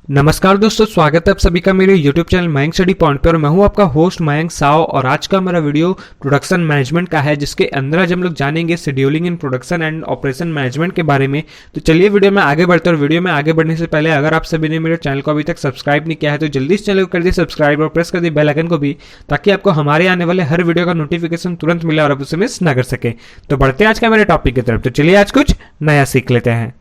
नमस्कार दोस्तों, स्वागत है आप सभी का मेरे YouTube channel Mayank study point पर। मैं हूं आपका होस्ट मायांकशाव और आज का मेरा वीडियो प्रोडक्शन मैनेजमेंट का है, जिसके अंदर आज हम लोग जानेंगे scheduling in production and operation management के बारे में। तो चलिए वीडियो में आगे बढ़ते हैं। और वीडियो में आगे बढ़ने से पहले अगर आप सभी ने मेरे चैनल को अभी तक सब्सक्राइब नहीं किया है तो जल्दी इस चैनल को कर दिए सब्सक्राइब और प्रेस कर दिए बेल आइकन को भी, ताकि आपको हमारे आने वाले हर वीडियो का नोटिफिकेशन तुरंत मिले और आप उसे मिस ना कर सके। तो बढ़ते हैं आज का मेरे टॉपिक की तरफ। तो चलिए आज कुछ नया सीख लेते हैं।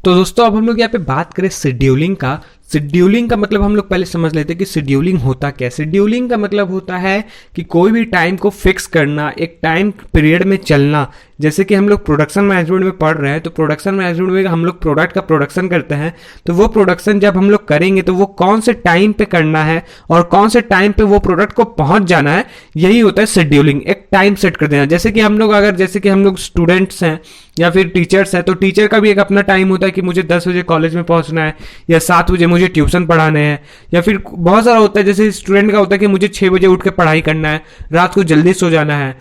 तो दोस्तों अब हम लोग यहाँ पे बात करें शेड्यूलिंग का। शेड्यूलिंग का मतलब हम लोग पहले समझ लेते हैं कि शेड्यूलिंग होता क्या है। शेड्यूलिंग का मतलब होता है कि कोई भी टाइम को फिक्स करना, एक टाइम पीरियड में चलना। जैसे कि हम लोग प्रोडक्शन मैनेजमेंट में पढ़ रहे हैं, तो प्रोडक्शन मैनेजमेंट में हम लोग प्रोडक्ट का प्रोडक्शन करते हैं। तो वो प्रोडक्शन जब हम लोग करेंगे तो वो कौन से टाइम पे करना है और कौन से टाइम पे वो प्रोडक्ट को पहुंच जाना है, यही होता है शेड्यूलिंग। एक टाइम सेट कर देना। जैसे कि हम लोग स्टूडेंट्स हैं या फिर टीचर्स हैं, तो टीचर का भी एक अपना टाइम होता है कि मुझे 10 बजे कॉलेज में पहुंचना है या 7 बजे मुझे ट्यूशन पढ़ाने हैं, या फिर बहुत सारा होता है। जैसे स्टूडेंट का होता है कि मुझे 6 बजे उठ के पढ़ाई करना है, रात को जल्दी सो जाना है।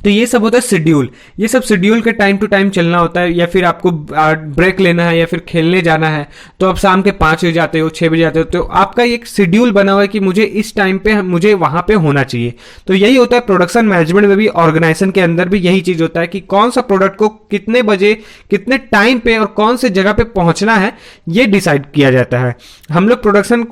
तो ये सब होता है शेड्यूल। ये सब शेड्यूल के टाइम टू टाइम चलना होता है। या फिर आपको ब्रेक लेना है या फिर खेलने जाना है, तो आप शाम के 5 बजे जाते हो, 6 बजे जाते हो, तो आपका एक शेड्यूल बना हुआ है कि मुझे इस टाइम पे मुझे वहां पे होना चाहिए। तो यही होता है प्रोडक्शन मैनेजमेंट में भी, ऑर्गेनाइजेशन के अंदर भी यही चीज होता है कि कौन सा प्रोडक्ट को कितने बजे कितने टाइम पे और कौन से जगह पे पहुंचना है, ये डिसाइड किया जाता है। हम लोग प्रोडक्शन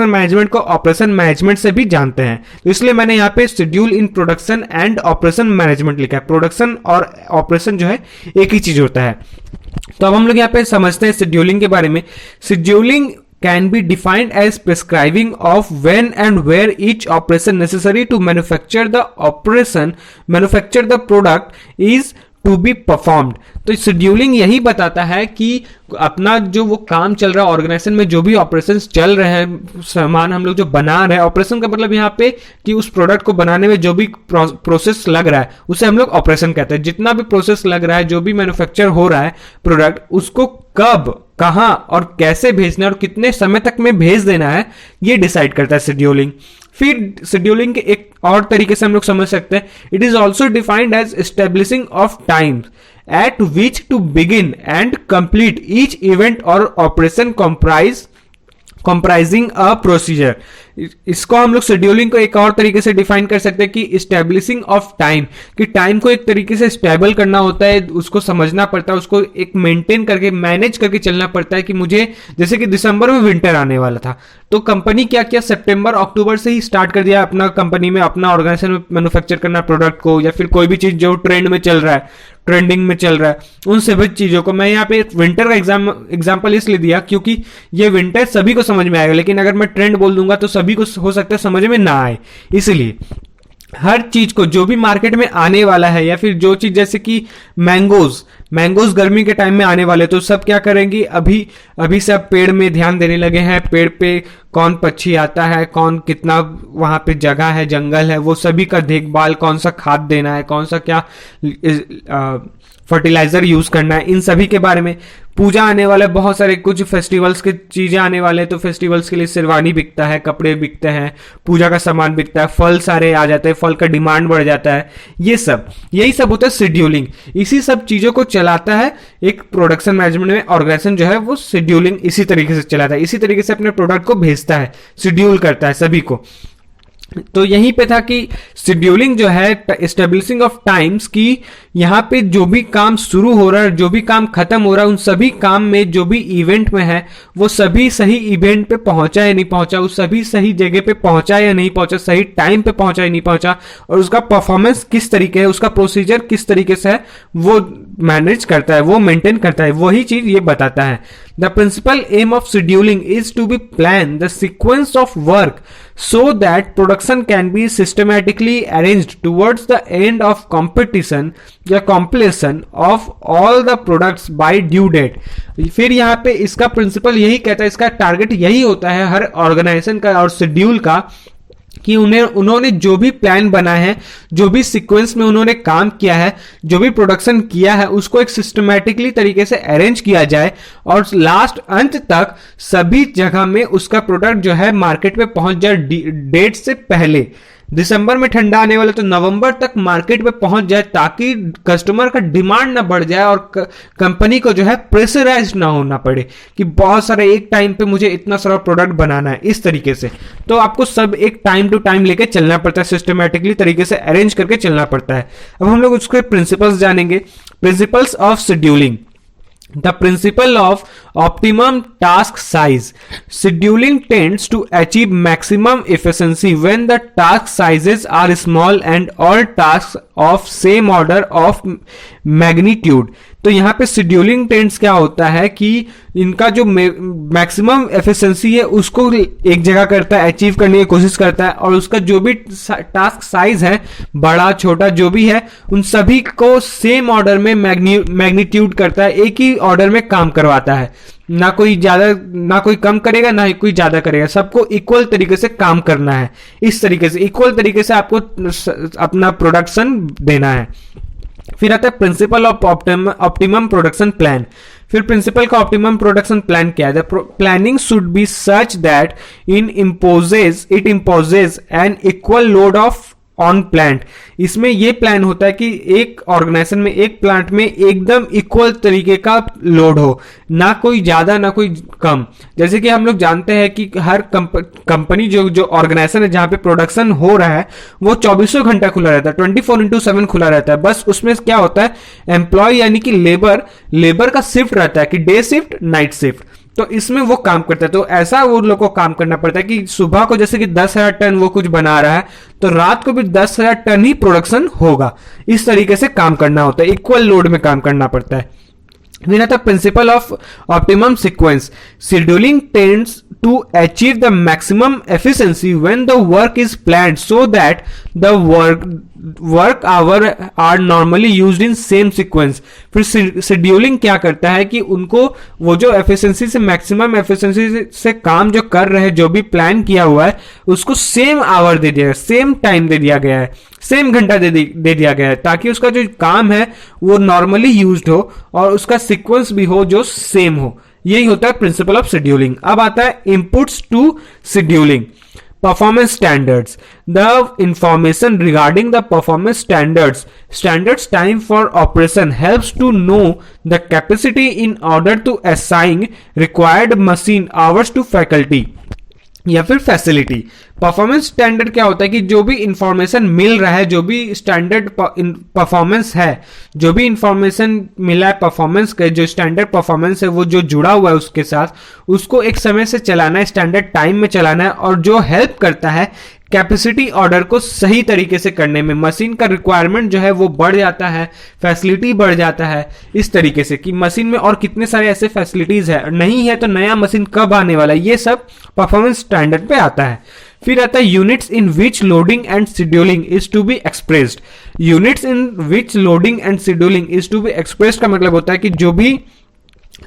मैनेजमेंट को ऑपरेशन मैनेजमेंट से भी जानते हैं, तो इसलिए मैंने यहाँ पे schedule in production and operation management लिखा है। प्रोडक्शन और ऑपरेशन जो है एक ही चीज होता है। तो अब हम लोग यहाँ पे समझते हैं शेड्यूलिंग के बारे में। Scheduling can be defined as prescribing of when and where each operation necessary to manufacture the product is to be performed। तो शेड्यूलिंग यही बताता है कि अपना जो वो काम चल रहा है ऑर्गेनाइजेशन में, जो भी ऑपरेशंस चल रहे हैं, सामान हम लोग जो बना रहे हैं, ऑपरेशन का मतलब यहाँ पे कि उस प्रोडक्ट को बनाने में जो भी प्रोसेस लग रहा है उसे हम लोग ऑपरेशन कहते हैं। जितना भी प्रोसेस लग रहा है, जो भी मैन्युफैक्चर हो रहा है प्रोडक्ट, उसको कब, कहां और कैसे भेजना है और कितने समय तक में भेज देना है, ये डिसाइड करता है शेड्यूलिंग। फिर शेड्यूलिंग के एक और तरीके से हम लोग समझ सकते हैं, it is also defined as establishing of time at which to begin and complete each event or operation comprising a procedure। इसको हम लोग शेड्यूलिंग को एक और तरीके से डिफाइन कर सकते हैं कि इस्टेब्लिशिंग ऑफ टाइम, कि टाइम को एक तरीके से स्टेबल करना होता है, उसको समझना पड़ता है, उसको एक मेंटेन करके मैनेज करके चलना पड़ता है। कि मुझे जैसे कि दिसंबर में विंटर आने वाला था, तो कंपनी क्या किया, सितंबर अक्टूबर से ही स्टार्ट कर दिया अपना कंपनी में, अपना ऑर्गेनाइजेशन में मैन्युफैक्चर करना प्रोडक्ट को, या फिर कोई भी चीज जो ट्रेंड में चल रहा है, ट्रेंडिंग में चल रहा है, उन सभी चीजों को। मैं यहाँ पे विंटर का एग्जाम्पल इसलिए दिया क्योंकि ये विंटर सभी को समझ में आएगा, लेकिन अगर मैं ट्रेंड बोल दूंगा तो सभी को हो सकता है समझ में ना आए। इसलिए हर चीज को जो भी मार्केट में आने वाला है, या फिर जो चीज जैसे कि मैंगोज गर्मी के टाइम में आने वाले, तो सब क्या करेंगे, अभी सब पेड़ में ध्यान देने लगे हैं। पेड़ पे कौन पक्षी आता है, कौन कितना वहां पे जगह है, जंगल है, वो सभी का देखभाल, कौन सा खाद देना है, कौन सा क्या फर्टिलाइजर यूज करना है, इन सभी के बारे में। पूजा आने वाले, बहुत सारे कुछ फेस्टिवल्स के चीजें आने वाले, तो फेस्टिवल्स के लिए शेरवानी बिकता है, कपड़े बिकते हैं, पूजा का सामान बिकता है, फल सारे आ जाते हैं, फल का डिमांड बढ़ जाता है। यही सब होता है शेड्यूलिंग। इसी सब चीजों को चलाता है एक प्रोडक्शन मैनेजमेंट में ऑर्गेनाइजेशन जो है, वो शेड्यूलिंग इसी तरीके से चलाता है, इसी तरीके से अपने प्रोडक्ट को भेजता है, शेड्यूल करता है सभी को। तो यहीं पे था कि शेड्यूलिंग जो है एस्टेब्लिशिंग ऑफ टाइम्स, की यहाँ पे जो भी काम शुरू हो रहा है, जो भी काम खत्म हो रहा है, उन सभी काम में जो भी इवेंट में है, वो सभी सही इवेंट पे पहुंचा या नहीं पहुंचा, उस सभी सही जगह पे पहुंचा या नहीं पहुंचा, सही टाइम पे पहुंचा या नहीं पहुंचा, और उसका परफॉर्मेंस किस तरीके है, उसका प्रोसीजर किस तरीके से है, वो मैनेज करता है, वो मेंटेन करता है। वही चीज ये बताता है। The principal aim of scheduling is to be plan the sequence of work so that production can be systematically arranged towards the end of competition या completion of all the products by due date। फिर यहाँ पे इसका principal यही कहता है, इसका target यही होता है हर ऑर्गेनाइजेशन का और शेड्यूल का, कि उन्होंने जो भी प्लान बना है, जो भी सीक्वेंस में उन्होंने काम किया है, जो भी प्रोडक्शन किया है, उसको एक सिस्टमैटिकली तरीके से अरेंज किया जाए और लास्ट अंत तक सभी जगह में उसका प्रोडक्ट जो है मार्केट में पहुंच जाए डेट से पहले। दिसंबर में ठंडा आने वाला तो नवंबर तक मार्केट में पहुंच जाए, ताकि कस्टमर का डिमांड ना बढ़ जाए और कंपनी को जो है प्रेशराइज ना होना पड़े कि बहुत सारे एक टाइम पे मुझे इतना सारा प्रोडक्ट बनाना है। इस तरीके से तो आपको सब एक टाइम टू टाइम लेके चलना पड़ता है, सिस्टमैटिकली तरीके से अरेंज करके चलना पड़ता है। अब हम लोग उसके प्रिंसिपल्स जानेंगे। Principles of scheduling. The principle of optimum task size. Scheduling tends to achieve maximum efficiency when the task sizes are small and all tasks of same order of magnitude. तो यहाँ पे शेड्यूलिंग टेंड्स क्या होता है कि इनका जो maximum efficiency है उसको एक जगह करता है, अचीव करने की कोशिश करता है, और उसका जो भी टास्क साइज है, बड़ा छोटा जो भी है, उन सभी को सेम ऑर्डर में मैग्नीट्यूड करता है, एक ही ऑर्डर में काम करवाता है। ना कोई ज्यादा, ना कोई कम करेगा, ना ही कोई ज्यादा करेगा, सबको इक्वल तरीके से काम करना है। इस तरीके से इक्वल तरीके से आपको अपना प्रोडक्शन देना है। फिर आता है principle of optimum production plan. फिर प्रिंसिपल का ऑप्टिमम प्रोडक्शन प्लान क्या है? Planning should be such that it imposes an equal load of on plant. इसमें यह प्लान होता है कि एक ऑर्गेनाइजेशन में, एक प्लांट में एकदम इक्वल तरीके का लोड हो, ना कोई ज्यादा ना कोई कम। जैसे कि हम लोग जानते हैं कि हर कंपनी जो ऑर्गेनाइजेशन है जहां पे प्रोडक्शन हो रहा है वो 24 घंटा खुला रहता है, 24/7 खुला रहता है। बस उसमें क्या होता है, एम्प्लॉय यानी कि लेबर का शिफ्ट रहता है कि डे शिफ्ट, नाइट शिफ्ट। तो इसमें वो काम करता है, तो ऐसा वो लोग को काम करना पड़ता है कि सुबह को जैसे कि 10,000 टन वो कुछ बना रहा है तो रात को भी 10,000 टन ही प्रोडक्शन होगा। इस तरीके से काम करना होता है, इक्वल लोड में काम करना पड़ता है। फिर आता है principle of optimum sequence. Scheduling tends to achieve the maximum efficiency when the work is planned so that the work hour are normally used in same sequence। फिर शेड्यूलिंग क्या करता है कि उनको वो जो एफिशिएंसी से, मैक्सिमम एफिशिएंसी से काम जो कर रहे हैं, जो भी प्लान किया हुआ है उसको सेम आवर दे दिया है, सेम टाइम दे दिया गया है, सेम घंटा दे दिया गया है, ताकि उसका जो काम है वो नॉर्मली यूज्ड हो और उसका सीक्वेंस भी हो जो सेम हो। यही होता है प्रिंसिपल ऑफ शेड्यूलिंग। अब आता है inputs to scheduling. Performance standards. The information regarding the performance standards time for operation helps to know the capacity in order to assign required machine hours to faculty या फिर facility. Performance standard क्या होता है कि जो भी information मिल रहा है, जो भी स्टैंडर्ड परफॉर्मेंस है, जो भी इंफॉर्मेशन मिला है परफॉर्मेंस का, जो स्टैंडर्ड परफॉर्मेंस है वो जो जुड़ा हुआ है उसके साथ, उसको एक समय से चलाना है, स्टैंडर्ड टाइम में चलाना है, और जो हेल्प करता है कैपेसिटी ऑर्डर को सही तरीके से करने में। मशीन का रिक्वायरमेंट जो है वो बढ़ जाता है, फैसिलिटी बढ़ जाता है, इस तरीके से कि मशीन में और कितने सारे ऐसे फैसिलिटीज है, नहीं है तो नया मशीन कब आने वाला है, ये सब परफॉर्मेंस स्टैंडर्ड पे आता है। फिर आता है units in which loading and scheduling is to be expressed. Units in which loading and scheduling is to be expressed का मतलब होता है कि जो भी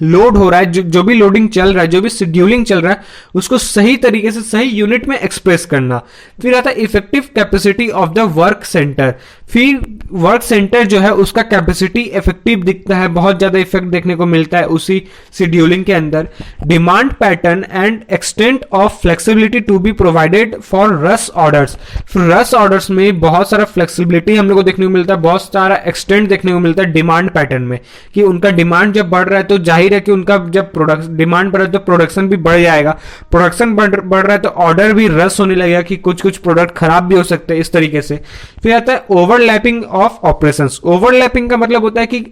लोड हो रहा है, जो भी लोडिंग चल रहा है, जो भी शेड्यूलिंग चल रहा है, उसको सही तरीके से सही यूनिट में एक्सप्रेस करना। फिर आता है effective capacity of the work centre. फिर वर्क सेंटर जो है उसका कैपेसिटी इफेक्टिव दिखता है, बहुत ज्यादा इफेक्ट देखने को मिलता है उसी शेड्यूलिंग के अंदर। Demand pattern and extent of flexibility to be provided for rush orders. फिर रश ऑर्डर्स में बहुत सारा फ्लेक्सिबिलिटी हम लोग को देखने को मिलता है, बहुत सारा एक्सटेंट देखने को मिलता है डिमांड पैटर्न में, कि उनका डिमांड जब बढ़ रहा है तो जाहिर है कि उनका जब डिमांड बढ़ रहा है तो प्रोडक्शन भी बढ़ जाएगा, प्रोडक्शन बढ़ रहा है तो ऑर्डर भी रश होने लगेगा कि कुछ प्रोडक्ट खराब भी हो सकते हैं, इस तरीके से। फिर आता है ओवरलैपिंग ऑफ ऑपरेशंस। ओवरलैपिंग का मतलब होता है कि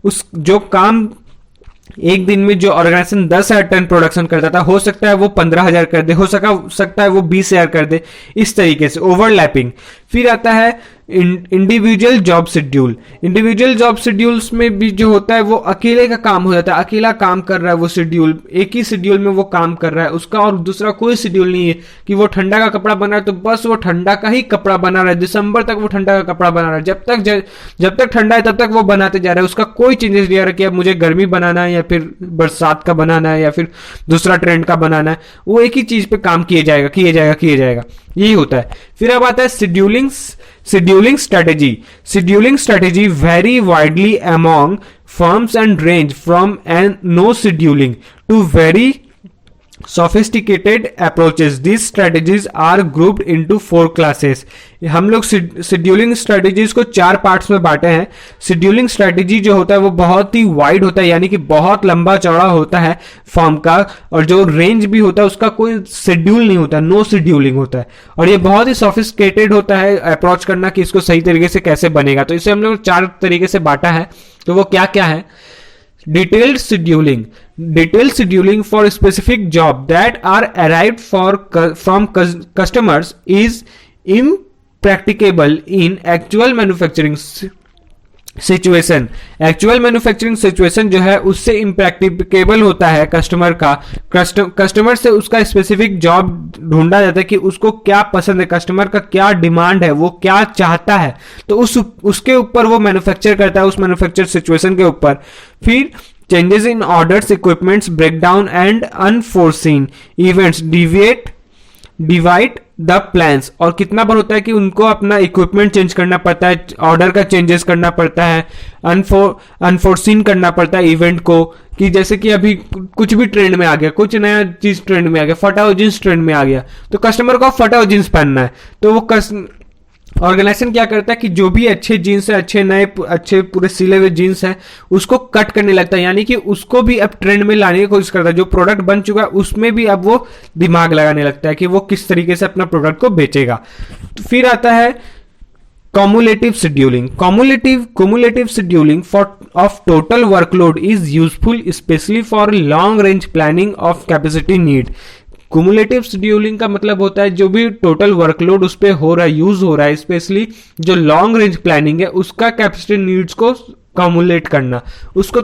उस जो काम एक दिन में जो ऑर्गेनाइजेशन 10,000 टन प्रोडक्शन करता था, हो सकता है वो 15,000 कर दे, हो सकता है वो 20,000 कर दे, इस तरीके से ओवरलैपिंग। फिर आता है individual job schedule. Individual job schedules में भी जो होता है वो अकेले का काम हो जाता है, अकेला काम कर रहा है वो शेड्यूल, एक ही शेड्यूल में वो काम कर रहा है उसका, और दूसरा कोई शेड्यूल नहीं है कि वो ठंडा का कपड़ा बना रहा है तो बस वो ठंडा का ही कपड़ा बना रहा है, दिसंबर तक वो ठंडा का कपड़ा बना रहा है, जब तक ठंडा है तब तक वो बनाते जा रहा है, उसका कोई चेंजेस नहीं आ रहा कि अब मुझे गर्मी बनाना है या फिर बरसात का बनाना है या फिर दूसरा ट्रेंड का बनाना है, वो एक ही चीज पे काम किया जाएगा, यही होता है। फिर अब आता है scheduling strategy very widely among firms and range from an no scheduling to very sophisticated approaches. These strategies are grouped into 4 classes. हम लोग शेड्यूलिंग स्ट्रेटेजीज को 4 पार्ट्स में बांटे हैं। शेड्यूलिंग स्ट्रेटेजी जो होता है वो बहुत ही वाइड होता है, यानी कि बहुत लंबा चौड़ा होता है फॉर्म का, और जो रेंज भी होता है उसका कोई शेड्यूल नहीं होता, नो शेड्यूलिंग होता है, और ये बहुत ही सोफिस्टिकेटेड होता है अप्रोच करना कि इसको सही तरीके से कैसे बनेगा। तो इसे हम लोग 4 तरीके से बांटा है। तो वो क्या क्या है? Detailed scheduling for specific job that are arrived from customers is impracticable in actual manufacturing situation. Actual manufacturing situation जो है उससे इम्प्रैक्टिकेबल होता है कस्टमर से उसका स्पेसिफिक जॉब ढूंढा जाता है कि उसको क्या पसंद है, कस्टमर का क्या डिमांड है, वो क्या चाहता है, तो उसके ऊपर वो मैन्युफैक्चर करता है, उस मैन्युफैक्चर सिचुएशन के ऊपर। फिर changes in orders, equipments, breakdown and unforeseen events divide the plans, और कितना बार होता है कि उनको अपना इक्विपमेंट चेंज करना पड़ता है, ऑर्डर का चेंजेस करना पड़ता है, अनफोर्सीन करना पड़ता है इवेंट को, कि जैसे कि अभी कुछ भी ट्रेंड में आ गया, कुछ नया चीज ट्रेंड में आ गया, फटा हुआ जींस ट्रेंड में आ गया, तो कस्टमर को फटा हुआ जींस पहनना है, तो वो ऑर्गेनाइजेशन क्या करता है कि जो भी अच्छे जीन्स है, अच्छे पूरे सिले हुए जीन्स है, उसको कट करने लगता है, यानी कि उसको भी अब ट्रेंड में लाने की कोशिश करता है। जो प्रोडक्ट बन चुका है उसमें भी अब वो दिमाग लगाने लगता है कि वो किस तरीके से अपना प्रोडक्ट को बेचेगा। तो फिर आता है cumulative scheduling of total workload is useful especially for long range planning of capacity need। Cumulative scheduling का मतलब होता है जो भी टोटल वर्कलोड उस पर हो रहा है, यूज हो रहा है, स्पेशली जो लॉन्ग रेंज प्लानिंग है उसका कैपेसिटी नीड्स को कम्युलेट करना, उसको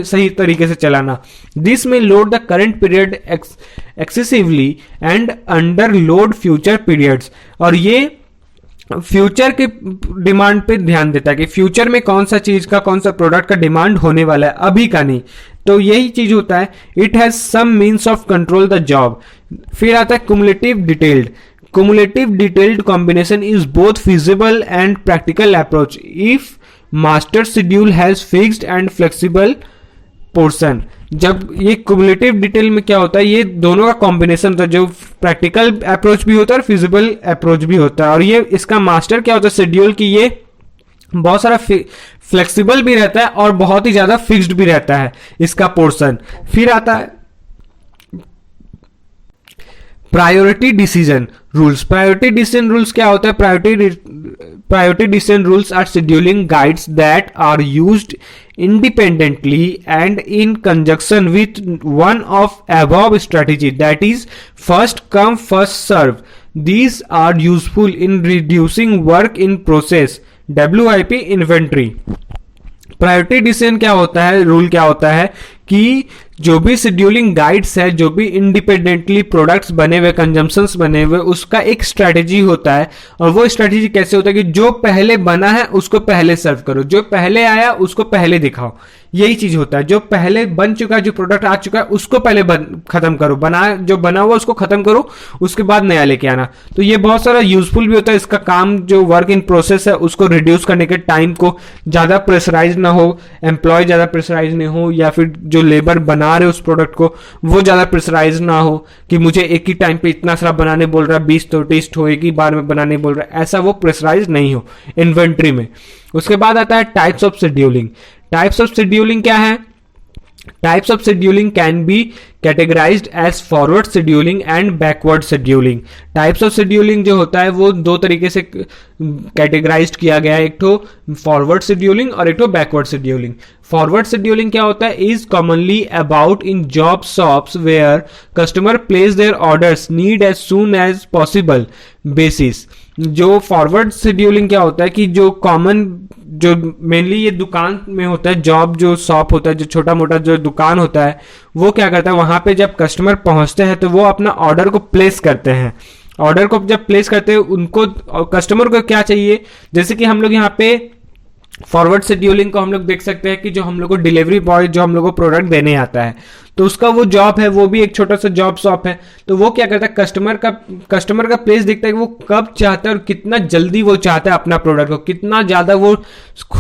सही तरीके से चलाना। दिस में load the current period excessively and under load future periods, और ये फ्यूचर के डिमांड पे ध्यान देता है कि फ्यूचर में कौन सा चीज का, कौन सा प्रोडक्ट का डिमांड होने वाला है, अभी का नहीं। तो यही चीज होता है, it has some means of control the job. फिर आता है cumulative detailed combination is both feasible and practical approach if master schedule has fixed and flexible portion. जब ये कुमुलेटिव डिटेल में क्या होता है, ये दोनों का कॉम्बिनेशन होता है, जो प्रैक्टिकल अप्रोच भी होता है और फिजिबल अप्रोच भी होता है। और ये इसका मास्टर क्या होता है शेड्यूल की, ये बहुत सारा फ्लेक्सिबल भी रहता है और बहुत ही ज्यादा फिक्स्ड भी रहता है इसका पोर्शन। फिर आता है priority decision rules. Priority decision rules क्या होता है? Priority decision rules are scheduling guides that are used independently and in conjunction with one of above strategy, that is first come first serve. These are useful in reducing work in process, WIP inventory। Priority decision क्या होता है, rule क्या होता है कि जो भी scheduling guides है, जो भी इंडिपेंडेंटली प्रोडक्ट्स बने हुए, कंजम्पशंस बने हुए, उसका एक स्ट्रेटेजी होता है। और वो स्ट्रेटेजी कैसे होता है कि जो पहले बना है उसको पहले सर्व करो, जो पहले आया उसको पहले दिखाओ, यही चीज होता है। जो पहले बन चुका है, जो प्रोडक्ट आ चुका है उसको पहले खत्म करो, जो बना हुआ उसको खत्म करो, उसके बाद नया लेके आना। तो ये बहुत सारा यूजफुल भी होता है इसका काम। जो वर्क इन प्रोसेस है उसको रिड्यूस करने के, टाइम को ज्यादा प्रेशराइज ना हो, एम्प्लॉय ज्यादा प्रेशराइज नहीं हो, या फिर जो लेबर बना रहे उस प्रोडक्ट को वो ज्यादा प्रेशराइज ना हो कि मुझे एक ही टाइम पे इतना सारा बनाने बोल रहा है, 20 तो टेस्ट हो, एक ही बार में बनाने बोल रहा है, ऐसा वो प्रेशराइज नहीं हो इन्वेंट्री में। उसके बाद आता है types of scheduling. Types of scheduling क्या है? Types of scheduling can be categorized as forward scheduling and backward scheduling। Types of scheduling जो होता है वो दो तरीके से categorized किया गया है, एक तो forward scheduling और एक तो backward scheduling। Forward scheduling क्या होता है? is commonly about in job shops where customer place their orders need as soon as possible basis। जो फॉरवर्ड शेड्यूलिंग क्या होता है कि जो कॉमन, जो मेनली ये दुकान में होता है, जॉब जो शॉप होता है, जो छोटा मोटा जो दुकान होता है, वो क्या करता है, वहां पे जब कस्टमर पहुंचते हैं तो वो अपना ऑर्डर को प्लेस करते हैं। ऑर्डर को जब प्लेस करते हैं, उनको कस्टमर को क्या चाहिए, जैसे कि हम लोग यहाँ पे फॉरवर्ड शेड्यूलिंग को हम लोग देख सकते हैं कि जो हम लोग को डिलीवरी बॉय जो हम लोग को प्रोडक्ट देने आता है, तो उसका वो जॉब है, वो भी एक छोटा सा जॉब शॉप है। तो वो क्या करता है, कस्टमर का प्लेस देखता है कि वो कब चाहता है और कितना जल्दी वो चाहता है अपना प्रोडक्ट को, कितना ज्यादा वो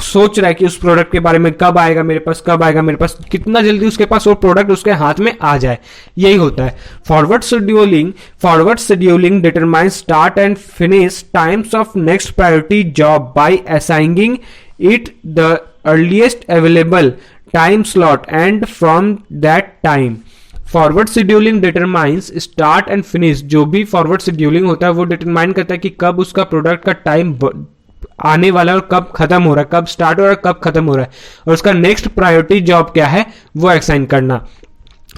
सोच रहा है कि उस प्रोडक्ट के बारे में, कब आएगा मेरे पास, कब आएगा मेरे पास, कितना जल्दी उसके पास वो प्रोडक्ट उसके हाथ में आ जाए। यही होता है forward scheduling determines start and finish times of next priority job by assigning it the earliest available time slot and from that time forward scheduling determines start and finish। जो भी forward scheduling होता है वो determine करता है कि कब उसका प्रोडक्ट का टाइम आने वाला है और कब खत्म हो रहा है, कब स्टार्ट हो रहा है, कब खत्म हो रहा है, और उसका नेक्स्ट प्रायोरिटी जॉब क्या है वो असाइन करना।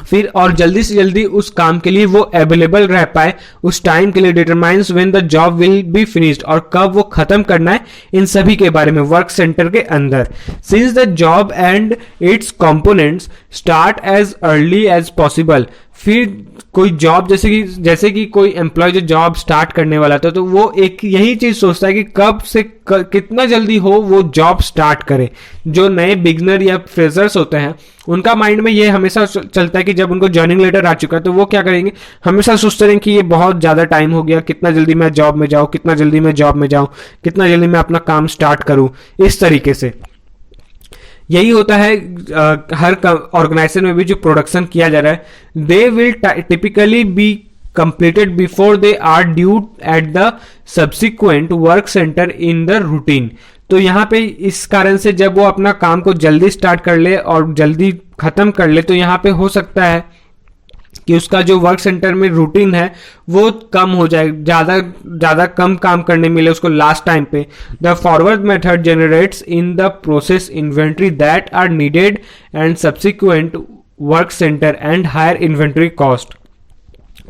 फिर और जल्दी से जल्दी उस काम के लिए वो अवेलेबल रह पाए उस टाइम के लिए determines when the job will be finished, और कब वो खत्म करना है, इन सभी के बारे में वर्क सेंटर के अंदर। Since the job and its components start as early as possible. फिर कोई जॉब जैसे कि कोई एम्प्लॉय जो जॉब स्टार्ट करने वाला था, तो वो एक यही चीज सोचता है कि कब से कितना जल्दी हो वो जॉब स्टार्ट करे। जो नए बिगनर या फ्रेशर्स होते हैं उनका माइंड में ये हमेशा चलता है कि जब उनको जॉइनिंग लेटर आ चुका है तो वो क्या करेंगे, हमेशा सोचते रहेंगे कि ये बहुत ज्यादा टाइम हो गया, कितना जल्दी मैं जॉब में जाऊं, कितना जल्दी मैं जॉब में जाऊं, कितना जल्दी मैं अपना काम स्टार्ट करूं। इस तरीके से यही होता है हर ऑर्गेनाइजेशन में भी जो प्रोडक्शन किया जा रहा है, they will typically be completed before they are due at the subsequent work center in the routine। तो यहाँ पे इस कारण से जब वो अपना काम को जल्दी स्टार्ट कर ले और जल्दी खत्म कर ले, तो यहाँ पे हो सकता है कि उसका जो वर्क सेंटर में रूटीन है वो कम हो जाए, ज्यादा कम काम करने मिले उसको लास्ट टाइम पे। The forward method generates in the process inventory that are needed and subsequent work center and higher inventory cost.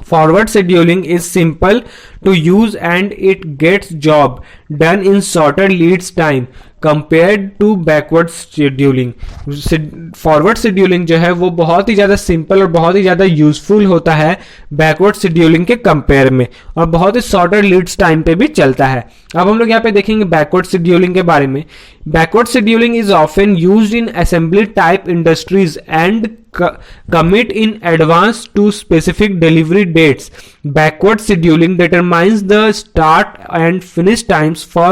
Forward scheduling is simple to use and it gets job done in shorter lead time compared to backward scheduling। Forward scheduling जो है वो बहुत ही ज्यादा simple और बहुत ही ज्यादा useful होता है बैकवर्ड शेड्यूलिंग के कंपेयर में, और बहुत ही शॉर्टर लीड्स टाइम पे भी चलता है। अब हम लोग यहाँ पे देखेंगे बैकवर्ड शेड्यूलिंग के बारे में। Backward scheduling is often used in assembly type industries and commit in advance to specific delivery dates। Backward scheduling determines the start and finish times for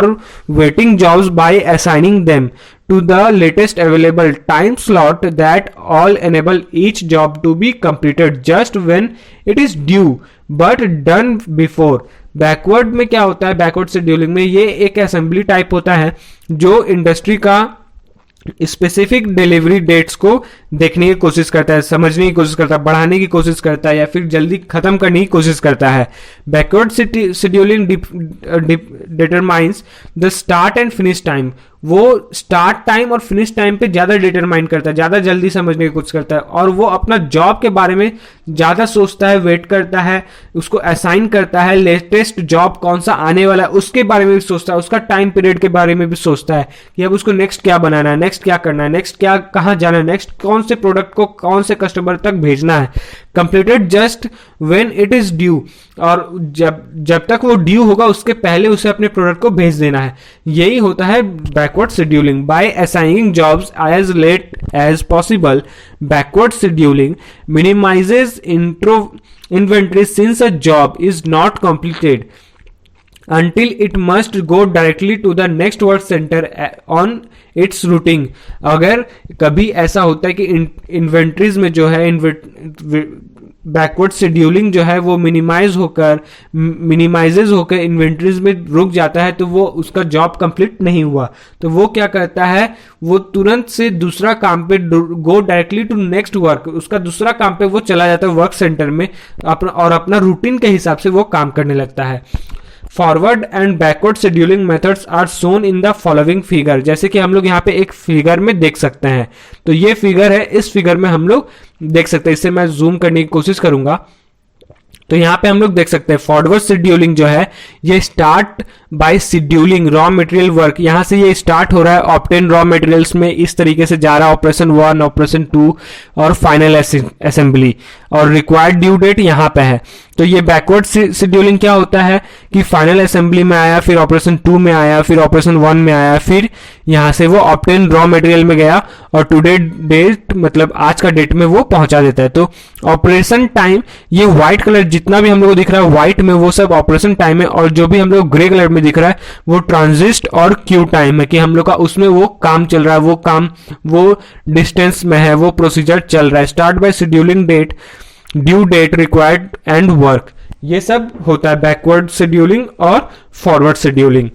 waiting jobs by assigning them to the latest available time slot that all enable each job to be completed just when it is due but done before। Backward में क्या होता है, backward scheduling में ये एक assembly type होता है जो इंडस्ट्री का स्पेसिफिक डिलीवरी डेट्स को देखने की कोशिश करता है, समझने की कोशिश करता है, बढ़ाने की कोशिश करता है या फिर जल्दी खत्म करने की कोशिश करता है। Backward scheduling determines the start and finish time. वो स्टार्ट टाइम और फिनिश टाइम पे ज्यादा डिटरमाइन करता है, ज्यादा जल्दी समझने की कोशिश करता है, और वो अपना जॉब के बारे में ज्यादा सोचता है, वेट करता है, उसको असाइन करता है, लेटेस्ट जॉब कौन सा आने वाला है उसके बारे में भी सोचता है, उसका टाइम पीरियड के बारे में भी सोचता है कि अब उसको नेक्स्ट क्या बनाना है, नेक्स्ट क्या करना है, नेक्स्ट क्या कहाँ जाना है, नेक्स्ट कौन से प्रोडक्ट को कौन से कस्टमर तक भेजना है। Completed just when it is due, और जब तक वो ड्यू होगा उसके पहले उसे अपने प्रोडक्ट को भेज देना है। यही होता है backward scheduling. By assigning jobs as late as possible, backward scheduling minimises inventory since a job is not completed until it must go directly to the next work center on its routing। अगर कभी ऐसा होता है कि inventories में जो है backward scheduling जो है वो मिनिमाइजेज होकर इन्वेंट्रीज में रुक जाता है, तो वो उसका जॉब कंप्लीट नहीं हुआ, तो वो क्या करता है, वो तुरंत से दूसरा काम पे go directly to next work, उसका दूसरा काम पे वो चला जाता है वर्क सेंटर में और अपना रूटीन के हिसाब से वो काम करने लगता है। Forward and backward scheduling methods are shown in the following figure. जैसे कि हम लोग यहाँ पे एक फिगर में देख सकते हैं, तो ये फिगर है, इस फिगर में हम लोग देख सकते हैं, इससे मैं जूम करने की कोशिश करूंगा। तो यहाँ पे हम लोग देख सकते हैं फॉरवर्ड शेड्यूलिंग जो है ये start by scheduling raw material work, यहाँ से ये स्टार्ट हो रहा है ऑब्टेन रॉ मटेरियल्स में, इस तरीके से जा रहा है ऑपरेशन 1, ऑपरेशन 2 और फाइनल असेंबली, और रिक्वायर्ड ड्यू डेट यहाँ पे है। तो ये बैकवर्ड शेड्यूलिंग क्या होता है कि फाइनल असेंबली में आया, फिर ऑपरेशन 2 में आया, फिर ऑपरेशन 1 में आया, फिर यहाँ से वो ऑब्टेन रॉ मटेरियल में गया और टुडे डेट मतलब आज का डेट में वो पहुंचा देता है। तो ऑपरेशन टाइम ये व्हाइट कलर जितना भी हम लोग को दिख रहा है व्हाइट में वो सब ऑपरेशन टाइम है, और जो भी हम लोग ग्रे कलर में दिख रहा है वो ट्रांजिट और क्यू टाइम है कि हम लोग का उसमें वो काम चल रहा है, वो काम वो डिस्टेंस में है, वो प्रोसीजर चल रहा है। Start by scheduling date, due date, required and work, ये सब होता है बैकवर्ड शेड्यूलिंग और फॉरवर्ड शेड्यूलिंग।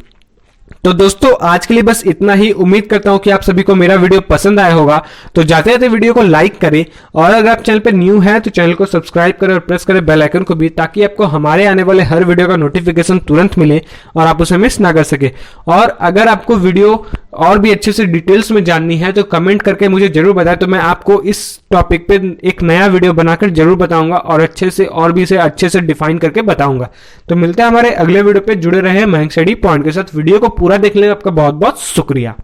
तो दोस्तों आज के लिए बस इतना ही। उम्मीद करता हूं कि आप सभी को मेरा वीडियो पसंद आया होगा। तो जाते जाते वीडियो को लाइक करें, और अगर आप चैनल पे न्यू हैं तो चैनल को सब्सक्राइब करें और प्रेस करें बेल आइकन को भी, ताकि आपको हमारे आने वाले हर वीडियो का नोटिफिकेशन तुरंत मिले और आप उसे मिस ना कर सके। और अगर आपको वीडियो और भी अच्छे से डिटेल्स में जाननी है तो कमेंट करके मुझे जरूर बताएं, तो मैं आपको इस टॉपिक पे एक नया वीडियो बनाकर जरूर बताऊंगा और अच्छे से और भी इसे अच्छे से डिफाइन करके बताऊंगा। तो मिलते हैं हमारे अगले वीडियो पे। जुड़े रहे मयंक स्टडी पॉइंट के साथ। वीडियो को पूरा देखने का आपका बहुत बहुत शुक्रिया।